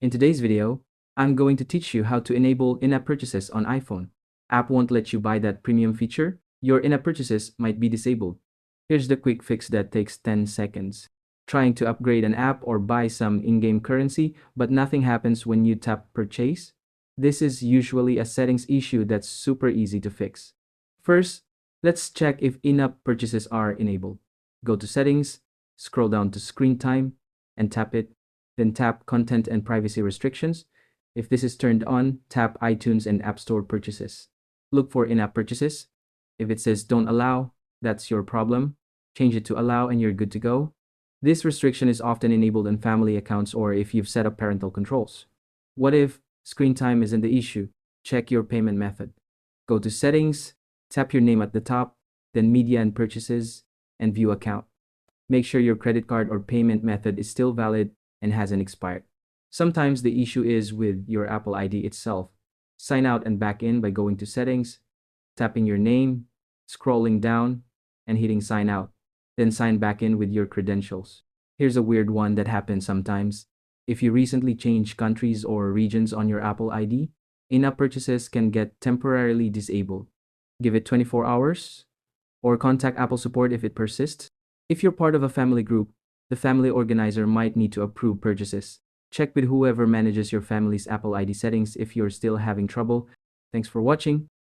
In today's video, I'm going to teach you how to enable in-app purchases on iPhone. App won't let you buy that premium feature. Your in-app purchases might be disabled. Here's the quick fix that takes 10 seconds. Trying to upgrade an app or buy some in-game currency, but nothing happens when you tap purchase? This is usually a settings issue that's super easy to fix. First, let's check if in-app purchases are enabled. Go to settings, scroll down to screen time, and tap it. Then tap Content and Privacy Restrictions. If this is turned on, tap iTunes and App Store purchases. Look for in-app purchases. If it says don't allow, that's your problem. Change it to allow and you're good to go. This restriction is often enabled in family accounts or if you've set up parental controls. What if screen time isn't the issue? Check your payment method. Go to Settings, tap your name at the top, then Media and Purchases, and View Account. Make sure your credit card or payment method is still valid and hasn't expired. Sometimes the issue is with your Apple ID itself. Sign out and back in by going to Settings, tapping your name, scrolling down, and hitting Sign Out. Then sign back in with your credentials. Here's a weird one that happens sometimes. If you recently changed countries or regions on your Apple ID, in-app purchases can get temporarily disabled. Give it 24 hours, or contact Apple support if it persists. If you're part of a family group, the family organizer might need to approve purchases. Check with whoever manages your family's Apple ID settings if you're still having trouble. Thanks for watching.